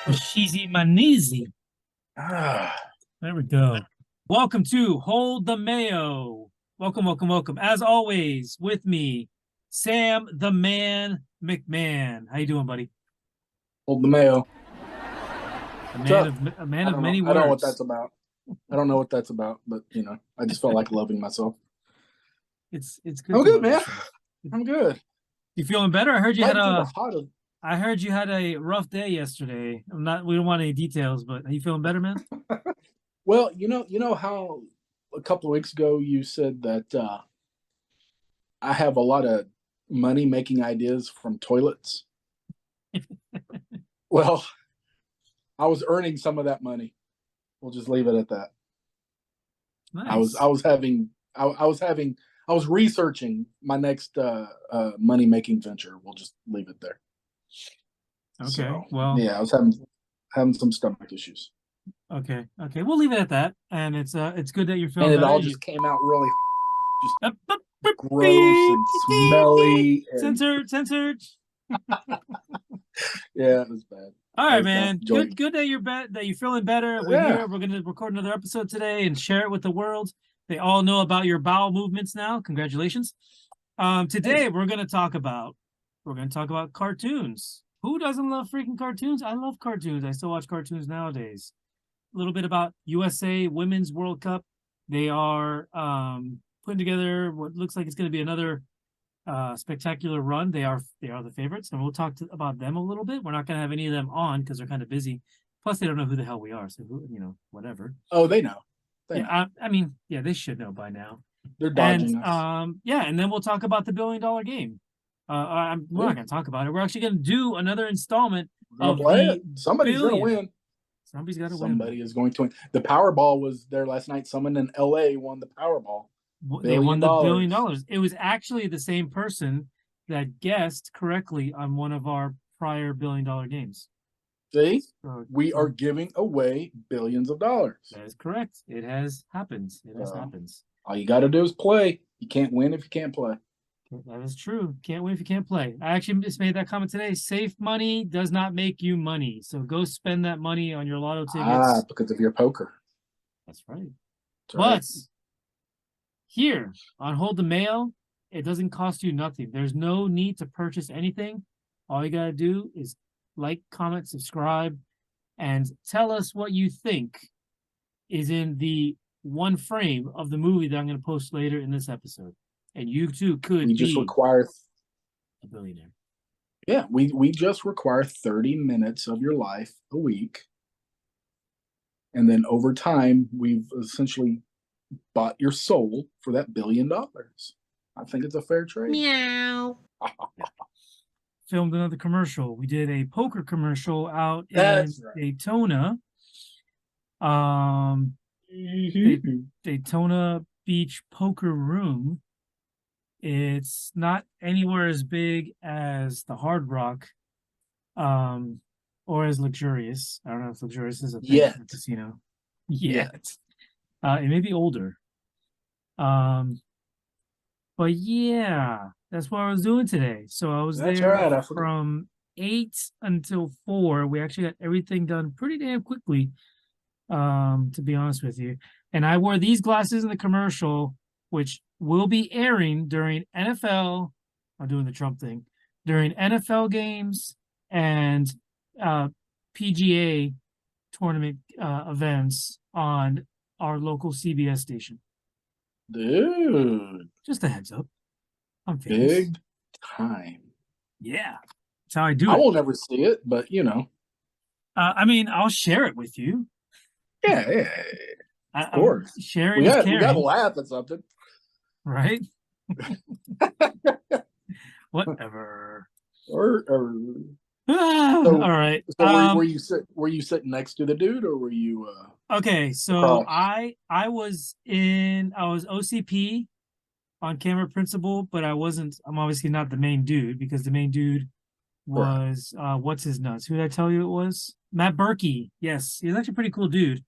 Shizi Manizi. Ah, There we go. Welcome to Hold the Mayo. Welcome, welcome, welcome. As always, with me, Sam the Man McMahon. How you doing, buddy? hold the mayo. A What's man up? of a man I of don't know. many I don't know what words. that's about. I don't know what that's about, but I just felt like loving myself. It's good I'm to good, love man. yourself. I'm good. You feeling better? Fighting through the hot. I heard you had a rough day yesterday. We don't want any details, but are you feeling better, man? Well, you know how a couple of weeks ago you said that I have a lot of money making ideas from toilets. Well, I was earning some of that money. We'll just leave it at that. I was I Nice. was having I was having I was researching my next money making venture. We'll just leave it there. Okay. So Well, yeah, I was having some stomach issues, okay. Okay. We'll leave it at that. And it's good that you're and feeling it better. all You just came out really just Up, up, up, gross beep, and beep, beep. smelly, and Censored, censored. yeah, it was bad. All I right, was not man. Good, enjoying. good that you're feeling better. We're Yeah, here. We're gonna record another episode today and share it with the world. They all know about your bowel movements now. Congratulations. hey, Today we're gonna talk about cartoons. Who doesn't love freaking cartoons? I love cartoons. I still watch cartoons nowadays. A little bit about USA Women's World Cup. They are putting together what looks like it's going to be another spectacular run. They are the favorites, and we'll about them a little bit. We're not going to have any of them on because they're kind of busy. Plus, they don't know who the hell we are, so whatever. oh, they know, they Yeah, know. I mean, yeah, they should know by now. They're And dodging us. yeah, and then we'll talk about the $1 billion game. We're Yeah, not going to talk about it. We're actually going to do another installment we're gonna of play it. the Somebody's gonna billion. win. Somebody's got to win, man. Somebody is going to win. The Powerball was there last night. Someone in L.A. won the Powerball, They won billion the billion dollars. dollars. It was actually the same person that guessed correctly on one of our prior $1 billion games. See, So, we are so giving away billions of dollars. that is correct. It has happened. It has So happened. all you got to do is play. You can't win if you can't play. That is true. Can't win if you can't play. I actually just made that comment today. Safe money does not make you money. So go spend that money on your lotto Ah, tickets. because of your poker. That's right. That's right. But here on Hold the Mail, it doesn't cost you nothing. There's no need to purchase anything. All you got to do is like, comment, subscribe, and tell us what you think is in the one frame of the movie that I'm going to post later in this episode. And you too We could just be require, a billionaire. yeah, we just require 30 minutes of your life a week. And then over time, we've essentially bought your soul for that $1 billion. I think it's a fair trade. Meow. Yeah. Filmed another commercial. We did a poker commercial out in That's right. Daytona. Um, Daytona Beach Poker Room. It's not anywhere as big as the Hard Rock, um, or as luxurious. I don't know if luxurious is a thing Yet. in the casino Yet. yet. It may be older. Um, but yeah, that's what I was doing today. So I was That's there right. I forgot. from 8 until 4. We actually got everything done pretty damn quickly, to be honest with you. And I wore these glasses in the commercial, which will be airing during NFL. I'm doing the Trump thing during NFL games and uh, PGA tournament events on our local CBS station. Dude, Just a heads up. I'm famous. big time. Yeah, that's how I do I it. will never see it, but I mean, I'll share it with you. yeah, yeah, of course. Sharing We is got to caring, laugh at something. right? Whatever. Or All so right. were you sitting next to the dude or were you Okay. So across? I was OCP on camera principal, but I wasn't. I'm obviously not the main dude because the main dude Right. was what's his nuts? Who did I tell you it was? Matt Berkey. Yes, he's actually a pretty cool dude.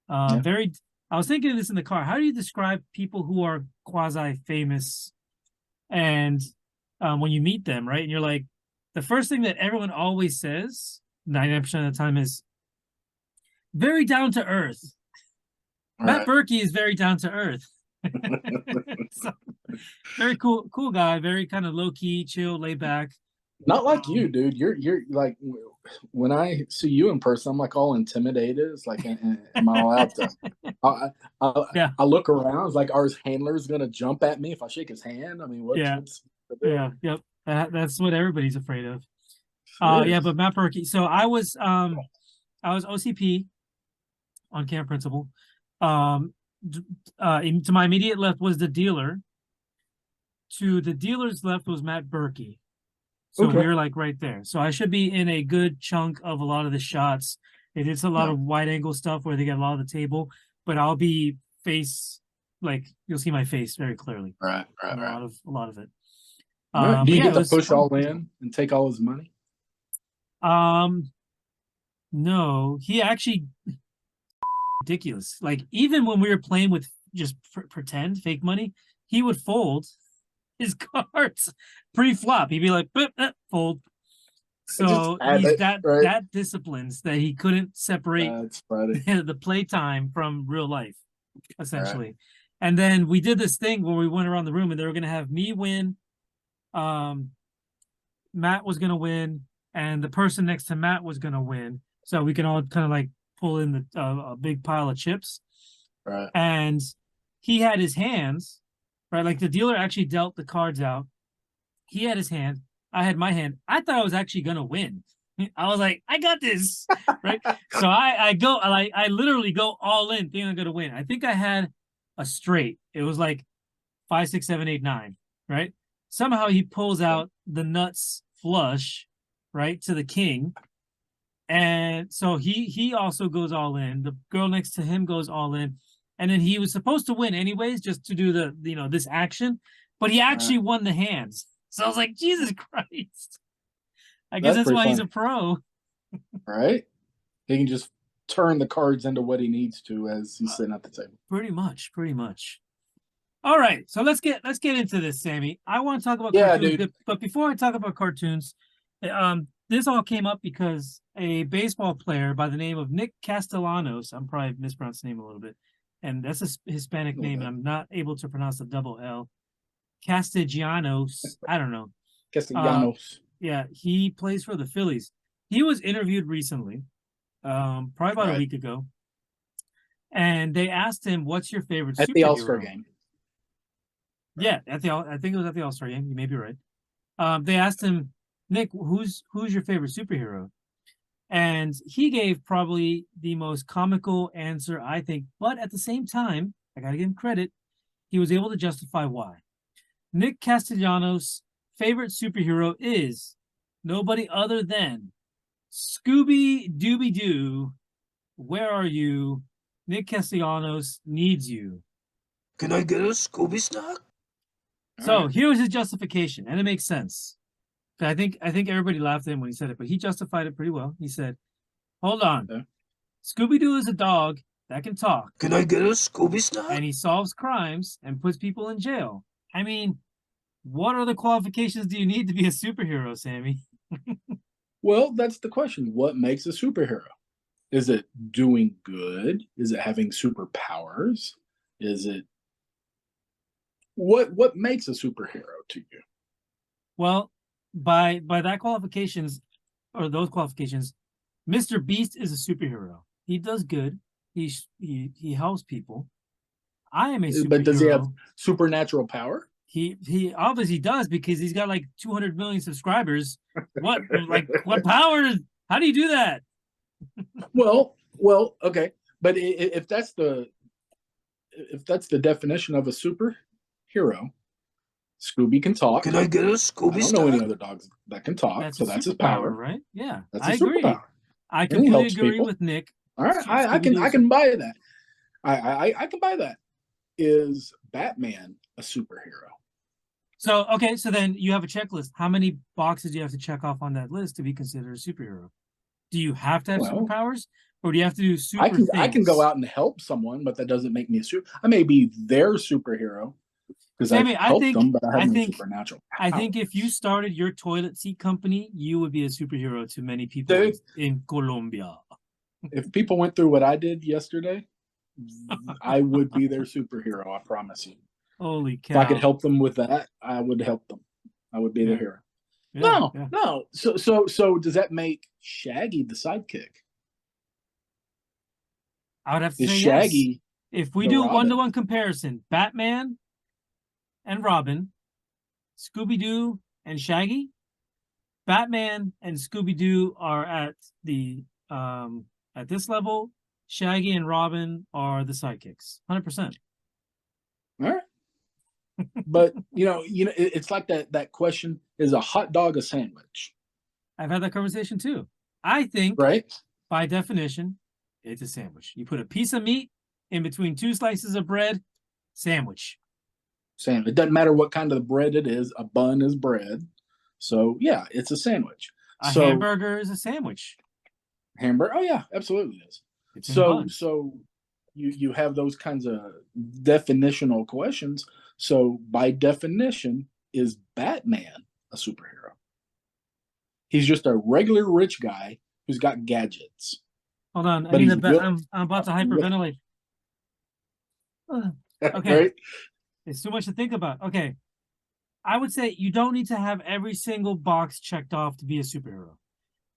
Yeah. Very. I was thinking of this in the car. How do you describe people who are quasi famous and when you meet them, right? And you're like, the first thing that everyone always says 99% of the time is very down to earth. Matt Right. Berkey is very down to earth. So, very cool guy, very kind of low key, chill, laid back. Not like you, dude. You're like when I see you in person, I'm like all intimidated. It's like, am I allowed to? I, I, Yeah, I look around. It's like, are his handlers gonna jump at me if I shake his hand? I mean, yeah, what's the deal? yeah, yep. That's what everybody's afraid of. It Yeah, is. but Matt Berkey. So I was OCP on camp principal. Um, to my immediate left was the dealer. To the dealer's left was Matt Berkey. So we Okay. were like right there. So I should be in a good chunk of a lot of the shots. It is a lot Yeah. of wide angle stuff where they get a lot of the table, but I'll be face like you'll see my face very clearly Right. in Right. Right. a lot of it. All right. Do But you yeah, get it to was push fun. all in and take all his money? No, he actually ridiculous. Like even when we were playing with just pretend fake money, he would fold his cards pre-flop. He'd be like, fold. Just So have he's it. Right. that disciplines that he couldn't separate That's funny. the playtime from real life, All right. essentially. And then we did this thing where we went around the room and they were gonna have me win, um, Matt was gonna win, and the person next to Matt was gonna win. So we can all kind of like pull in a big pile of chips. Right. And he had his hands, right? Like the dealer actually dealt the cards out. He had his hand. I had my hand. I thought I was actually gonna win. I was like, I got this, right? So I literally go all in, thinking I'm gonna win. I think I had a straight. It was like 5, 6, 7, 8, 9, right? Somehow he pulls out the nuts flush, right, to the king, and so he also goes all in. The girl next to him goes all in, and then he was supposed to win anyways, just to do the this action, but he All right. actually won the hands. So I was like, Jesus Christ! I guess That's that's pretty why he's funny. a pro. Right. He can just turn the cards into what he needs to as he's sitting at the table. Pretty much, pretty much. All right, so let's get into this, Sammy. I want to talk about Yeah, cartoons, dude. but before I talk about cartoons, this all came up because a baseball player by the name of Nick Castellanos, I'm probably mispronouncing the name a little bit, and that's a Hispanic name, and I'm not able to pronounce the double L. Castellanos, I don't know. Castellanos. Yeah, he plays for the Phillies. He was interviewed recently, probably about a Right. week ago, and they asked him, "What's your favorite At the All-Star superhero?" game. Yeah, I think it was at the All-Star game. You may be right. They asked him, Nick, who's your favorite superhero? And he gave probably the most comical answer, I think. But at the same time, I got to give him credit. He was able to justify why. Nick Castellanos' favorite superhero is nobody other than Scooby Doo. Where are you? Nick Castellanos needs you. Can I get a Scooby snack? So Right. here was his justification, and it makes sense. I think everybody laughed at him when he said it, but he justified it pretty well. He said, "Hold on, Yeah. Scooby Doo is a dog that can talk, Can I get a Scooby snack? and he solves crimes and puts people in jail. I mean, what other qualifications do you need to be a superhero, Sammy?" Well, that's the question. What makes a superhero? Is it doing good? Is it having superpowers? Is it what makes a superhero to you? Well, by that qualifications or those qualifications, Mr. Beast is a superhero. He does good. He helps people. I am a But does he have superhero. supernatural power? He obviously does because he's got like 200 million subscribers. What power? How do you do that? Well, okay. But if that's the definition of a superhero, Scooby can talk. Can I get a I Scooby don't know any snack? other dogs that can talk, That's so a that's his superpower, power. right? Yeah, That's I a agree. superpower, I and he completely helps agree people. with Nick. All right, Scooby-Doo I can buy that. I can buy that. Is Batman a superhero? So okay, so then you have a checklist. How many boxes do you have to check off on that list to be considered a superhero? Do you have to have Well, superpowers, or do you have to do super things? I can go out and help someone, but that doesn't make me a super. I may be their superhero, because I Sammy, I helped think them, but I I have no think supernatural I power. think if you started your toilet seat company, you would be a superhero to many people Dude. in Colombia. If people went through what I did yesterday, I would be their superhero. I promise you. Holy If I could cow! help them with that, I would help them. I would be Yeah. their hero. Yeah, No, yeah. no. So does that make Shaggy the sidekick? I would have to Is say yes. Shaggy If we the do a Robin? 1-to-1 comparison, Batman and Robin, Scooby Doo and Shaggy, Batman and Scooby Doo are at this level. Shaggy and Robin are the sidekicks, 100%. All right. But it's like that question: is a hot dog a sandwich? I've had that conversation too. I think, Right. by definition, it's a sandwich. You put a piece of meat in between 2 slices of bread, sandwich. Sandwich. It doesn't matter what kind of bread it is. A bun is bread. So yeah, it's a sandwich. A hamburger is a sandwich. Hamburger. Oh yeah, absolutely is. It's in buns. So you have those kinds of definitional questions. So by definition, is Batman a superhero? He's just a regular rich guy who's got gadgets. Hold on, But I'm about to hyperventilate. Okay, right? it's too much to think about. Okay, I would say you don't need to have every single box checked off to be a superhero.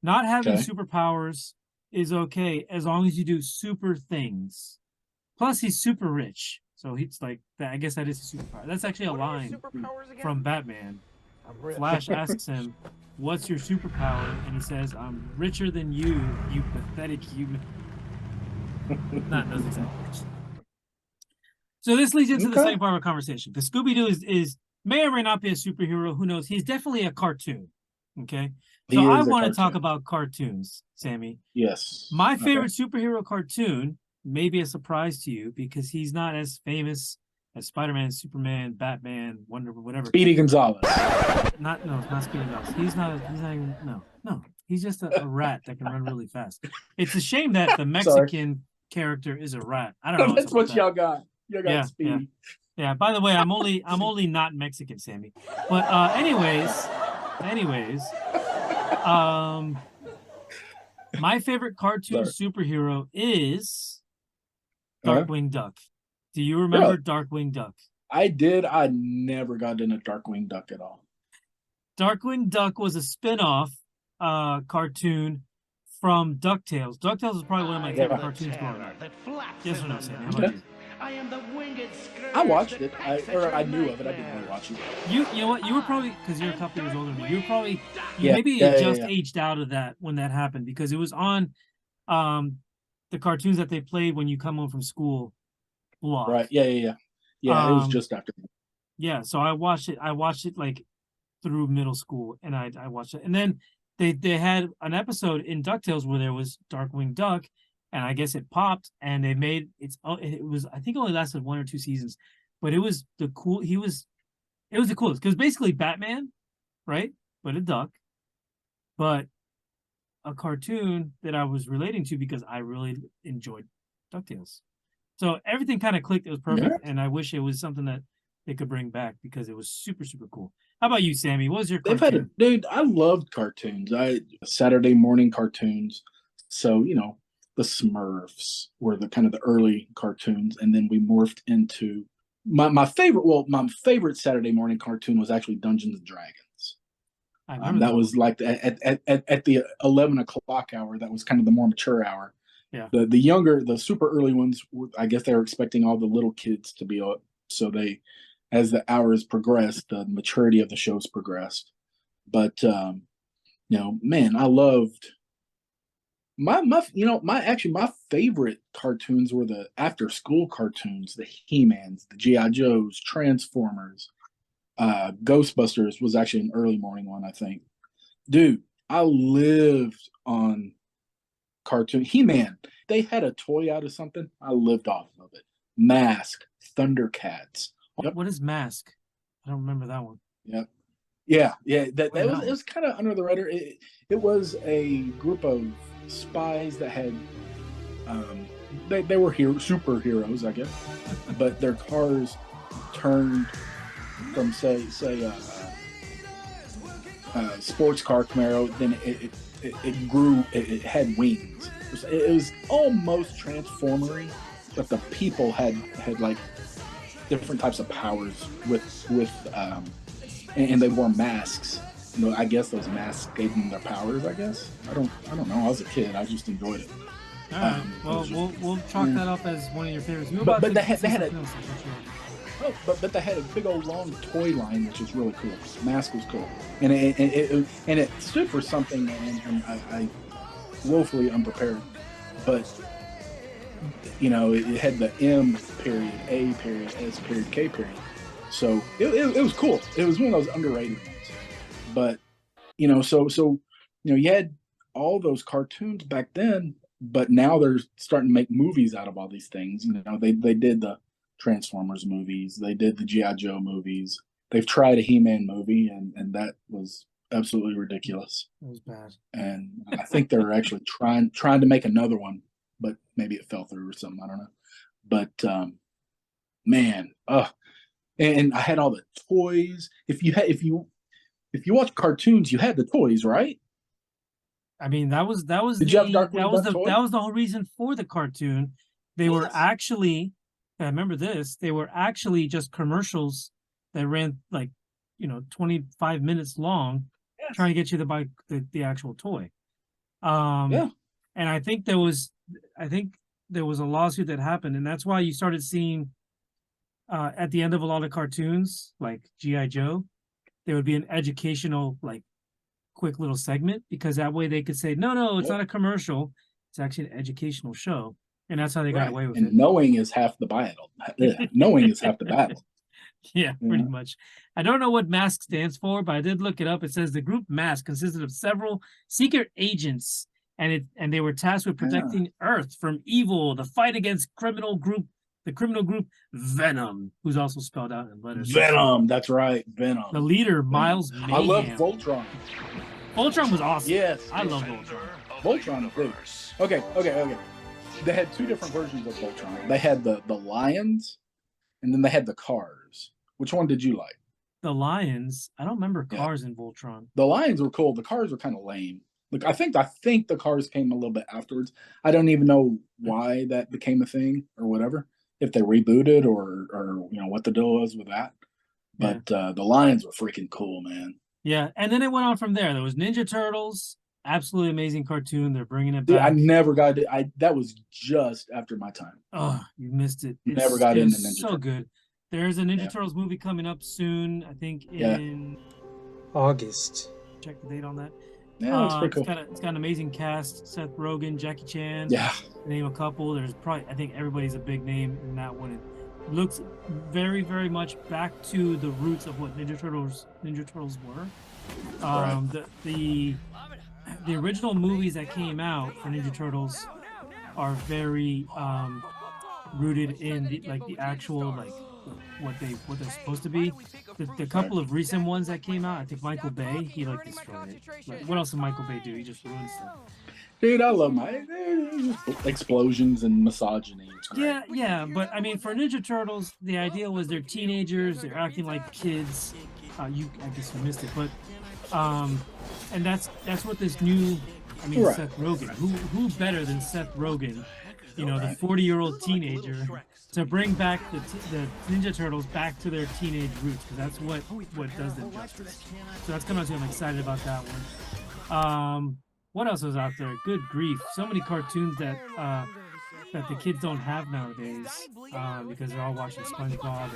Not having superpowers is okay as long as you do super things. Plus, he's super rich, so he's like that. I guess that is a superpower. That's actually a line from Batman. Flash asks him, "What's your superpower?" And he says, "I'm richer than you, you pathetic human." Not those exact words. So this leads into the second part of our conversation. Because Scooby Doo is may or may not be a superhero. Who knows? He's definitely a cartoon. Okay. So I want to talk about cartoons, Sammy. Yes. My favorite superhero cartoon may be a surprise to you because he's not as famous as Spider-Man, Superman, Batman, Wonder Woman, whatever. Speedy Gonzalez. It's not Speedy Gonzalez. He's not even, no. He's just a rat that can run really fast. It's a shame that the Mexican character is a rat. I don't know. That's what y'all got. You got Speedy. Yeah. By the way, I'm only not Mexican, Sammy. But anyways, my favorite cartoon superhero is Darkwing Duck. Do you remember Darkwing Duck? I did. I never got into Darkwing Duck at all. Darkwing Duck was a spin-off cartoon from DuckTales. DuckTales is probably one of my favorite cartoons growing up. Yes or no, Sammy? How about you? I watched it. I knew of it. I didn't really watch it. You know what? You were probably, because you're a couple years older than me. You were probably aged out of that when that happened, because it was on the cartoons that they played when you come home from school block. Right. Yeah. It was just after that. Yeah. So I watched it like through middle school, and I watched it, and then they had an episode in DuckTales where there was Darkwing Duck. And I guess it popped, and they made it was, I think it only lasted 1 or 2 seasons, but it was the coolest because basically Batman, right? But a duck, but a cartoon that I was relating to because I really enjoyed DuckTales. So everything kind of clicked. It was perfect, and I wish it was something that they could bring back because it was super, super cool. How about you, Sammy? What was your cartoon? Dude, I loved cartoons. Saturday morning cartoons. So, the Smurfs were the kind of the early cartoons, and then we morphed into my favorite Saturday morning cartoon was actually Dungeons and Dragons. That was like at the 11 o'clock hour. That was kind of the more mature hour. Yeah. The super early ones, I guess they were expecting all the little kids to be up. So as the hours progressed, the maturity of the shows progressed. But man, I loved. My favorite cartoons were the after school cartoons, the He-Mans, the G.I. Joes, Transformers, Ghostbusters was actually an early morning one, I think. Dude, I lived on cartoon. He-Man, they had a toy out of something. I lived off of it. M.A.S.K, Thundercats. What is M.A.S.K? I don't remember that one. Yep. Yeah. It was kind of under the radar. It was a group of spies that had they were superheroes, I guess, but their cars turned from say sports car Camaro, then it grew. It had wings. It was almost Transformery, but the people had like different types of powers and they wore masks. You know, I guess those masks gave them their powers. I guess I don't know. I was a kid. I just enjoyed it. All right. Well, we'll chalk that up as one of your favorites. But they had a but they had a big old long toy line, which is really cool. Mask was cool, and it stood for something. And I woefully unprepared, but you know, it had the M period, A period, S period, K period. So it was cool. It was one of those underrated ones. But you know, so you know, you had all those cartoons back then, but now they're starting to make movies out of all these things. You know, they did the Transformers movies, they did the G.I. Joe movies. They've tried a He-Man movie, and that was absolutely ridiculous. It was bad. And I think they're actually trying to make another one, but maybe it fell through or something. I don't know. But man, and I had all the toys. If you watch cartoons, you had the toys, right? I mean, that was Did you have Darkwing Duck toy? that was the whole reason for the cartoon. They were actually, I remember this, they were actually just commercials that ran like, 25 minutes long, trying to get you to buy the actual toy. And I think there was a lawsuit that happened, and that's why you started seeing at the end of a lot of cartoons like G.I. Joe, there would be an educational, like, quick little segment, because that way they could say, no, it's not a commercial, it's actually an educational show. And that's how they got away with it. And knowing is half the battle. Knowing is half the battle. Yeah, pretty much. I don't know what M.A.S.K stands for, but I did look it up. It says the group M.A.S.K consisted of several secret agents, and they were tasked with protecting Earth from evil, the fight against the criminal group Venom, who's also spelled out in letters. Venom, that's right, Venom. The leader, Miles Mayhem. I love Voltron. Voltron was awesome. Yes. I love Voltron. Voltron, dude. Okay. They had two different versions of Voltron. They had the lions, and then they had the cars. Which one did you like? The lions. I don't remember cars in Voltron. The lions were cool. The cars were kind of lame. Like I think the cars came a little bit afterwards. I don't even know why that became a thing or whatever. If they rebooted or what the deal was with that. But the lions were freaking cool, man. Yeah, and then it went on from there. There was Ninja Turtles. Absolutely amazing cartoon. They're bringing it back. Dude, I never got it. That was just after my time. Oh, you missed it. Never got into Ninja so Turtles. Good. There's a Ninja Turtles movie coming up soon. I think in August. Check the date on that. Yeah, it's pretty cool. It's got an amazing cast: Seth Rogen, Jackie Chan. Yeah. To name a couple. There's probably, I think everybody's a big name in that one. It looks very, very much back to the roots of what Ninja Turtles were. The original movies that came out for Ninja Turtles are very rooted in the actual, like, what they're supposed to be. The couple of recent ones that came out, I think Michael Bay, he destroyed it. Like, what else did Michael Bay do? He just ruined stuff. Dude, I love explosions and misogyny. It's great. Yeah, but I mean, for Ninja Turtles, the idea was they're teenagers, they're acting like kids. I guess you missed it, but and that's what this new, Seth Rogen. Who better than Seth Rogen? The 40-year-old teenager, to bring back the Ninja Turtles back to their teenage roots, because that's what does them justice. So that's coming out soon. I'm excited about that one. What else was out there? Good grief! So many cartoons that the kids don't have nowadays, because they're all watching SpongeBob,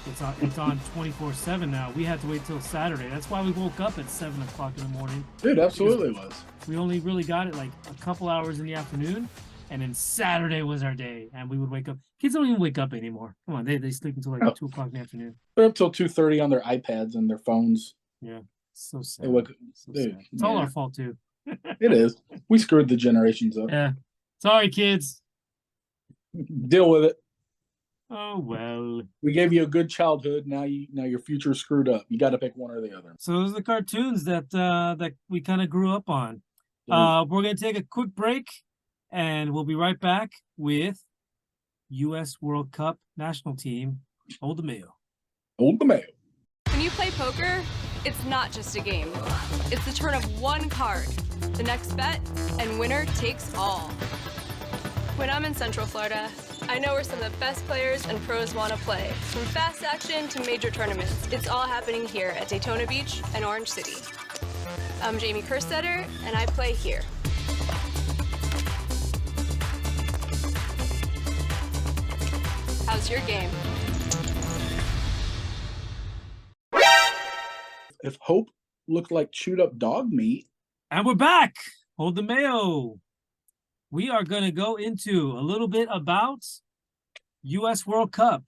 and it's on 24/7 now. We had to wait till Saturday. That's why we woke up at 7 o'clock in the morning. Dude, absolutely was. We only really got it like a couple hours in the afternoon. And then Saturday was our day, and we would wake up. Kids don't even wake up anymore. Come on, they sleep until like 2 o'clock in the afternoon. They're up till 2:30 on their iPads and their phones. Yeah, so sad. Dude, it's all our fault too. It is. We screwed the generations up. Yeah, sorry, kids. Deal with it. Oh well. We gave you a good childhood. Now your future's screwed up. You got to pick one or the other. So those are the cartoons that we kind of grew up on. We're gonna take a quick break. And we'll be right back with U.S. World Cup national team, Hold the Mayo. Hold the Mayo. When you play poker, it's not just a game. It's the turn of one card, the next bet, and winner takes all. When I'm in Central Florida, I know where some of the best players and pros want to play. From fast action to major tournaments, it's all happening here at Daytona Beach and Orange City. I'm Jamie Kerstetter, and I play here. How's your game? If Hope looked like chewed up dog meat. And we're back. Hold the Mayo. We are going to go into a little bit about U.S. World Cup.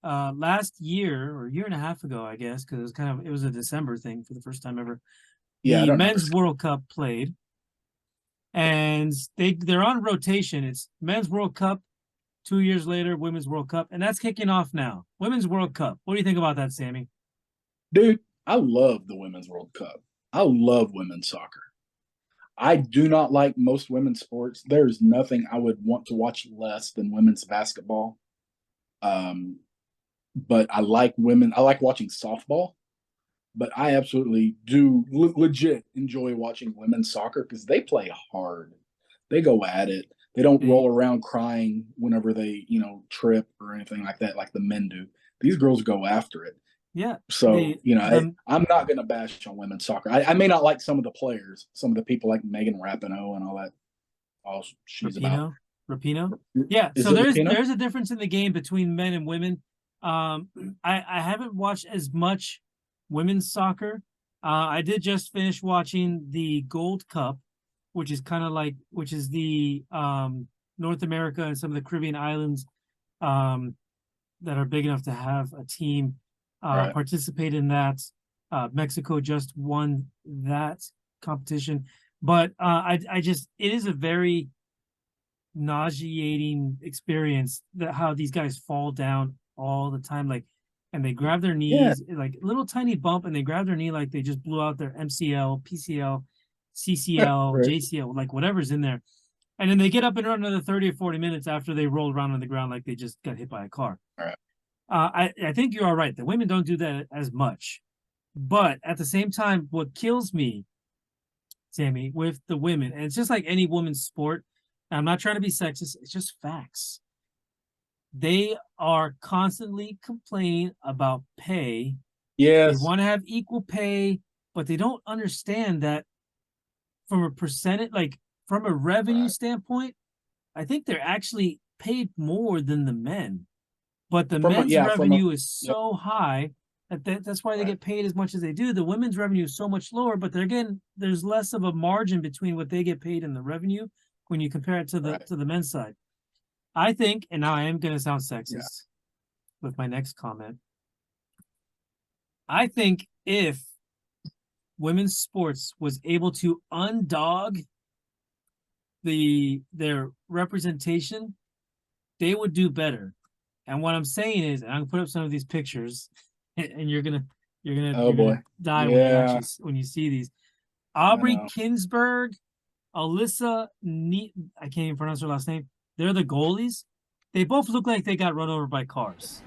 Last year, or a year and a half ago, I guess, because it was a December thing for the first time ever. Yeah, the Men's World Cup played, and they're on rotation. It's Men's World Cup, 2 years later, Women's World Cup, and that's kicking off now. Women's World Cup. What do you think about that, Sammy? Dude, I love the Women's World Cup. I love women's soccer. I do not like most women's sports. There's nothing I would want to watch less than women's basketball. But I like women. I like watching softball. But I absolutely do legit enjoy watching women's soccer because they play hard. They go at it. They don't roll around crying whenever they, trip or anything like that, like the men do. These girls go after it. Yeah. So, I'm not going to bash on women's soccer. I may not like some of the players, some of the people like Megan Rapinoe and all that. All she's about. Rapinoe? Yeah. So there's a difference in the game between men and women. I haven't watched as much women's soccer. I did just finish watching the Gold Cup, which is the North America and some of the Caribbean islands that are big enough to have a team participate in that. Mexico just won that competition, but it is a very nauseating experience how these guys fall down all the time, and they grab their knees, like a little tiny bump, and they grab their knee like they just blew out their MCL, PCL, CCL, JCL, like whatever's in there. And then they get up and run another 30 or 40 minutes after they roll around on the ground like they just got hit by a car. I think you're all right. The women don't do that as much. But at the same time, what kills me, Sammy, with the women, and it's just like any women's sport, and I'm not trying to be sexist, it's just facts. They are constantly complaining about pay. Yes. They want to have equal pay, but they don't understand that from a percentage, from a revenue standpoint, I think they're actually paid more than the men. But the men's revenue is so high that's why they get paid as much as they do. The women's revenue is so much lower, but there's less of a margin between what they get paid and the revenue when you compare it to the men's side. I think, and now I am going to sound sexist with my next comment, I think if women's sports was able to undog their representation, they would do better. And what I'm saying is, and I'm gonna put up some of these pictures, and you're gonna die when you see these. Aubrey Kinsberg, Alyssa I can't even pronounce her last name. They're the goalies. They both look like they got run over by cars.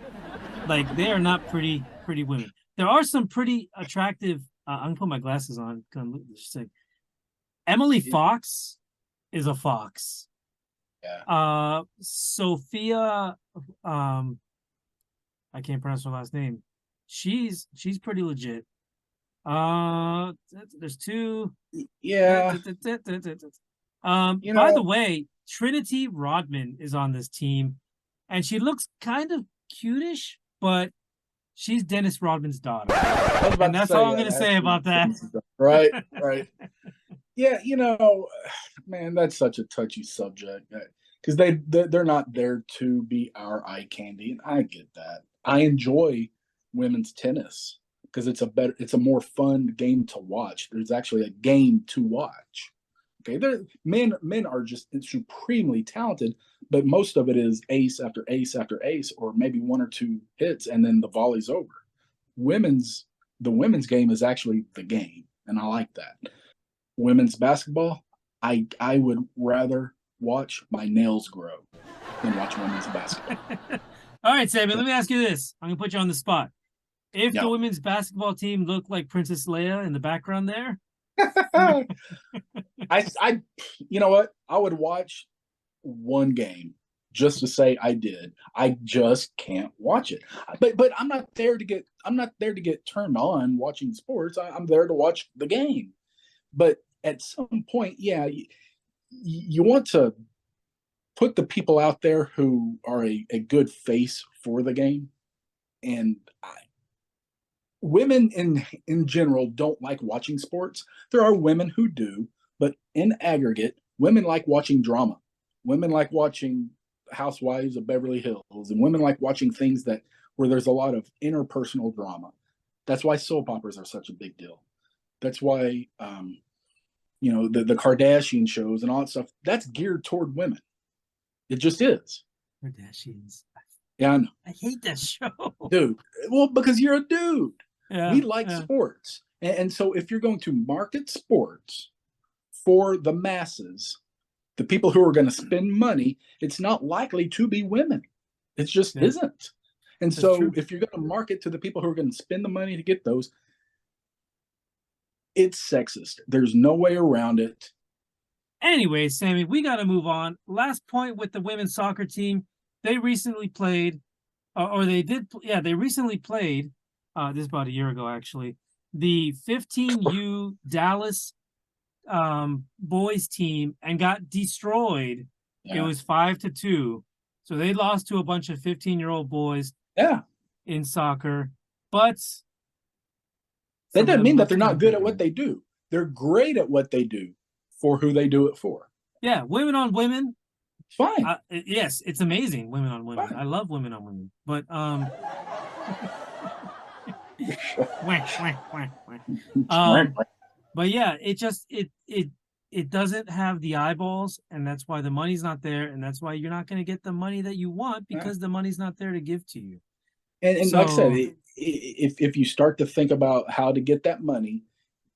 Like, they are not pretty women. There are some pretty attractive. I'm gonna put my glasses on. Emily Fox is a fox. Yeah. Sophia, I can't pronounce her last name. She's pretty legit. There's two. Yeah. By the way, Trinity Rodman is on this team, and she looks kind of cutish, but she's Dennis Rodman's daughter. And that's all I'm going to say about that. Right. Yeah, man, that's such a touchy subject because they're not there to be our eye candy, and I get that. I enjoy women's tennis because it's a more fun game to watch. There's actually a game to watch. Okay, men are just supremely talented, but most of it is ace after ace after ace, or maybe one or two hits, and then the volley's over. The women's game is actually the game, and I like that. Women's basketball, I would rather watch my nails grow than watch women's basketball. All right, Sammy, let me ask you this. I'm gonna put you on the spot. If Yeah. the women's basketball team looked like Princess Leia in the background there, I, you know what? I would watch one game just to say I did. I just can't watch it. But I'm not there to get turned on watching sports. I'm there to watch the game. But at some point, yeah, you want to put the people out there who are a good face for the game. And women in general don't like watching sports. There are women who do, but in aggregate, women like watching drama. Women like watching Housewives of Beverly Hills, and women like watching things where there's a lot of interpersonal drama. That's why soap operas are such a big deal. That's why the Kardashian shows and all that stuff, that's geared toward women. It just is. Kardashians. Yeah, I know. I hate that show. Dude. Well, because you're a dude. Yeah, we like sports. And so if you're going to market sports for the masses, the people who are going to spend money, it's not likely to be women. It just isn't. And so true. if you're going to market to the people who are going to spend the money to get those, it's sexist. There's no way around it. Anyway, Sammy, we got to move on. Last point with the women's soccer team. They recently played, they recently played, this is about a year ago, actually, the 15U Dallas boys team and got destroyed. Yeah. It was 5-2. So they lost to a bunch of 15-year-old boys in soccer. But that doesn't mean that they're not good at what they do. They're great at what they do for who they do it for. Yeah, women on women. Fine. Yes, it's amazing. Women on women. Fine. I love women on women. But but yeah, it doesn't have the eyeballs, and that's why the money's not there, and that's why you're not going to get the money that you want because the money's not there to give to you. And so, like I said, if you start to think about how to get that money,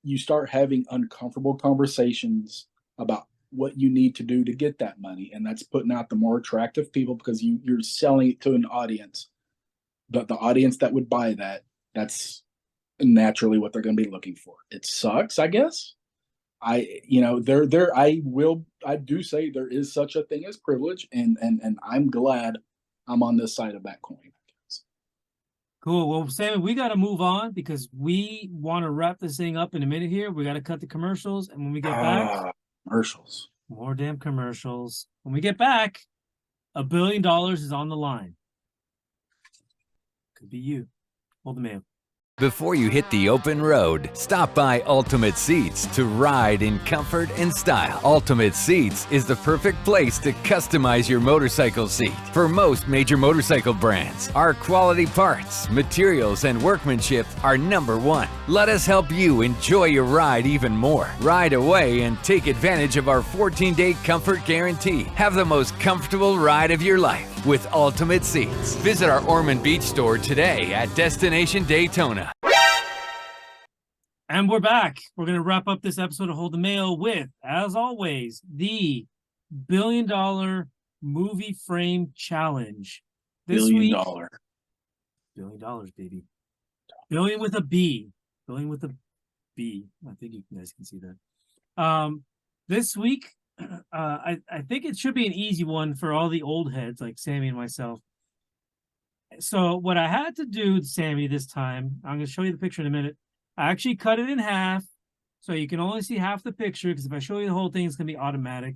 you start having uncomfortable conversations about what you need to do to get that money, and that's putting out the more attractive people because you're selling it to an audience. But the audience that would buy that's naturally what they're going to be looking for. It sucks, I guess. I do say there is such a thing as privilege, and I'm glad I'm on this side of that coin. Cool. Well, Sammy, we got to move on because we want to wrap this thing up in a minute here. We got to cut the commercials, and when we get back, commercials. More damn commercials. When we get back, $1 billion is on the line. Could be you. Hold the Mayo. Before you hit the open road, stop by Ultimate Seats to ride in comfort and style. Ultimate Seats is the perfect place to customize your motorcycle seat. For most major motorcycle brands, our quality parts, materials, and workmanship are #1. Let us help you enjoy your ride even more. Ride away and take advantage of our 14-day comfort guarantee. Have the most comfortable ride of your life with Ultimate Seats. Visit our Ormond Beach store today at Destination Daytona. And we're back. We're going to wrap up this episode of Hold the Mayo with, as always, the $1 billion movie frame challenge. This week, $1 billion, baby. Billion with a B. Billion with a B. I think you guys can see that. This week, I think it should be an easy one for all the old heads like Sammy and myself. So what I had to do, Sammy, this time, I'm going to show you the picture in a minute. I actually cut it in half, so you can only see half the picture, because if I show you the whole thing, it's going to be automatic.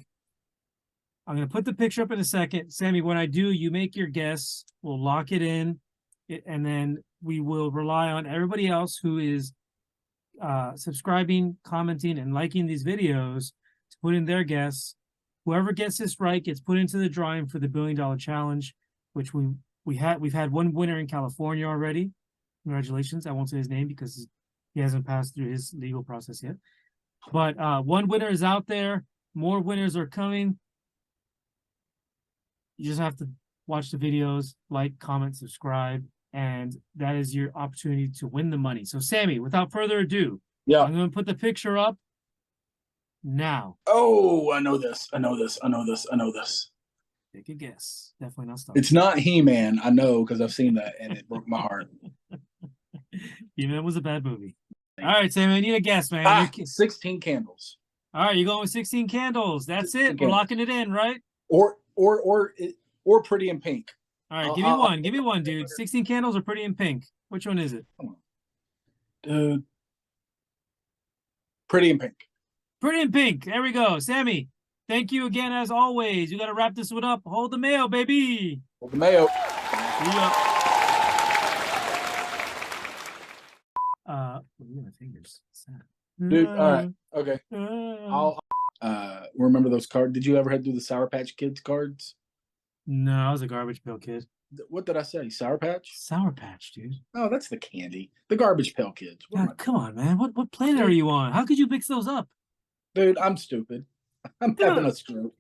I'm going to put the picture up in a second. Sammy, when I do, you make your guess. We'll lock it in, and then we will rely on everybody else who is subscribing, commenting, and liking these videos to put in their guess. Whoever gets this right gets put into the drawing for the $1 billion challenge, which we've had one winner in California already. Congratulations. I won't say his name because he hasn't passed through his legal process yet. But one winner is out there. More winners are coming. You just have to watch the videos, like, comment, subscribe, and that is your opportunity to win the money. So, Sammy, without further ado, I'm going to put the picture up now. Oh, I know this. Take a guess. Definitely not Star. It's not He-Man. I know because I've seen that, and it broke my heart. Even was a bad movie. All right, Sam, I need a guess, man. 16 Candles. All right, you're going with 16 Candles. That's it. We're locking it in, right? Or Pretty in Pink. All right, give me one. Give me one, dude. 16 Candles or Pretty in Pink? Which one is it? Dude. Pretty in Pink. Pretty in Pink. There we go. Sammy, thank you again as always. You got to wrap this one up. Hold the mayo, baby. Hold the Mayo. See ya. Look at my fingers. Sad. Dude, all right. Okay. I'll remember those cards. Did you ever head through the Sour Patch Kids cards? No, I was a Garbage Pail Kid. What did I say? Sour Patch? Sour Patch, dude. Oh, that's the candy. The Garbage Pail Kids. God, come on, man. What planet are you on? How could you mix those up? Dude, I'm stupid. I'm having a stroke.